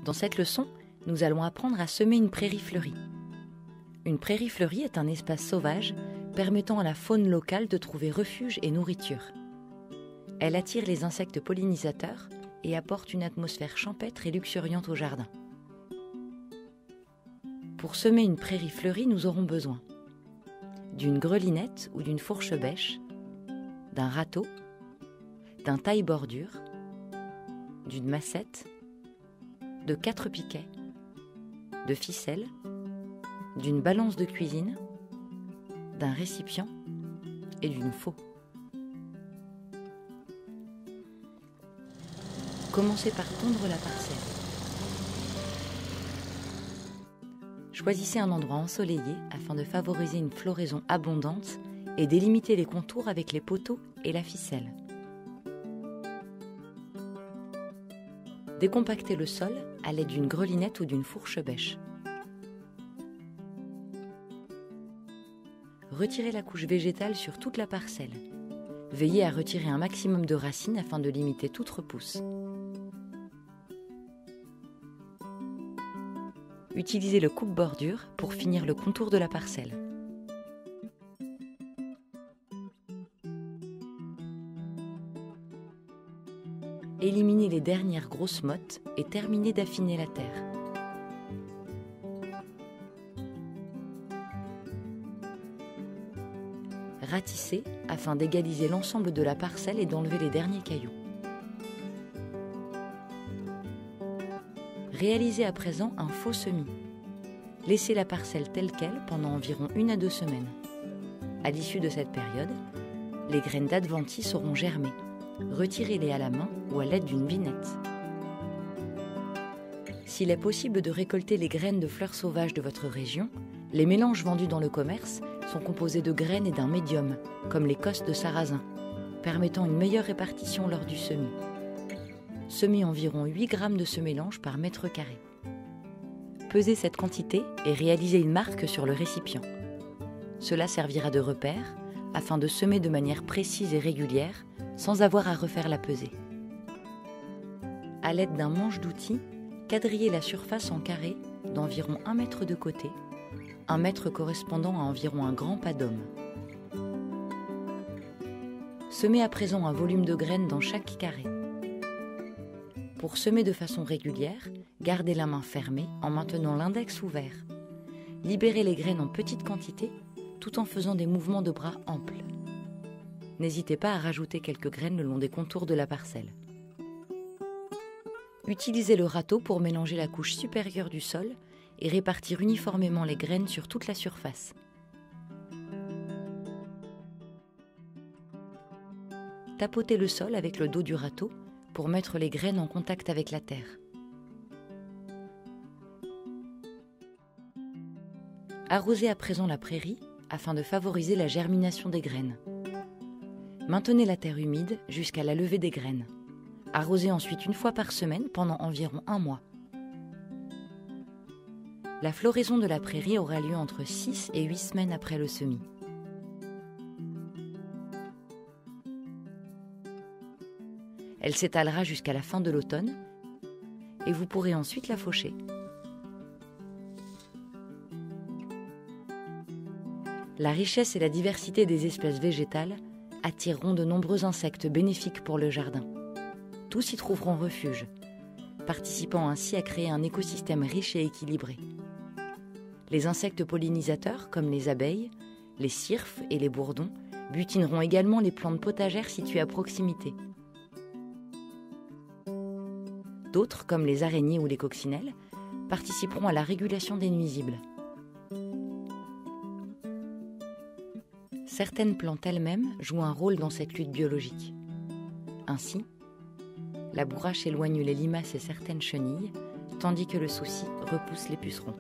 Dans cette leçon, nous allons apprendre à semer une prairie fleurie. Une prairie fleurie est un espace sauvage permettant à la faune locale de trouver refuge et nourriture. Elle attire les insectes pollinisateurs et apporte une atmosphère champêtre et luxuriante au jardin. Pour semer une prairie fleurie, nous aurons besoin d'une grelinette ou d'une fourche bêche, d'un râteau, d'un taille-bordure, d'une massette, de 4 piquets, de ficelles, d'une balance de cuisine, d'un récipient et d'une faux. Commencez par tondre la parcelle. Choisissez un endroit ensoleillé afin de favoriser une floraison abondante et délimiter les contours avec les poteaux et la ficelle. Décompactez le sol à l'aide d'une grelinette ou d'une fourche bêche. Retirez la couche végétale sur toute la parcelle. Veillez à retirer un maximum de racines afin de limiter toute repousse. Utilisez le coupe-bordure pour finir le contour de la parcelle. Éliminez les dernières grosses mottes et terminez d'affiner la terre. Ratissez afin d'égaliser l'ensemble de la parcelle et d'enlever les derniers cailloux. Réalisez à présent un faux semis. Laissez la parcelle telle qu'elle pendant environ 1 à 2 semaines. À l'issue de cette période, les graines d'adventice auront germé. Retirez-les à la main ou à l'aide d'une binette. S'il est possible de récolter les graines de fleurs sauvages de votre région, les mélanges vendus dans le commerce sont composés de graines et d'un médium, comme les cosses de sarrasin, permettant une meilleure répartition lors du semis. Semez environ 8 g de ce mélange par mètre carré. Pesez cette quantité et réalisez une marque sur le récipient. Cela servira de repère afin de semer de manière précise et régulière sans avoir à refaire la pesée. À l'aide d'un manche d'outil, quadrillez la surface en carré d'environ 1 mètre de côté, 1 mètre correspondant à environ un grand pas d'homme. Semez à présent un volume de graines dans chaque carré. Pour semer de façon régulière, gardez la main fermée en maintenant l'index ouvert. Libérez les graines en petite quantité tout en faisant des mouvements de bras amples. N'hésitez pas à rajouter quelques graines le long des contours de la parcelle. Utilisez le râteau pour mélanger la couche supérieure du sol et répartir uniformément les graines sur toute la surface. Tapotez le sol avec le dos du râteau pour mettre les graines en contact avec la terre. Arrosez à présent la prairie afin de favoriser la germination des graines. Maintenez la terre humide jusqu'à la levée des graines. Arrosez ensuite 1 fois par semaine pendant environ 1 mois. La floraison de la prairie aura lieu entre 6 et 8 semaines après le semis. Elle s'étalera jusqu'à la fin de l'automne et vous pourrez ensuite la faucher. La richesse et la diversité des espèces végétales attireront de nombreux insectes bénéfiques pour le jardin. Tous y trouveront refuge, participant ainsi à créer un écosystème riche et équilibré. Les insectes pollinisateurs, comme les abeilles, les cirfes et les bourdons, butineront également les plantes potagères situées à proximité. D'autres, comme les araignées ou les coccinelles, participeront à la régulation des nuisibles. Certaines plantes elles-mêmes jouent un rôle dans cette lutte biologique. Ainsi, la bourrache éloigne les limaces et certaines chenilles, tandis que le souci repousse les pucerons.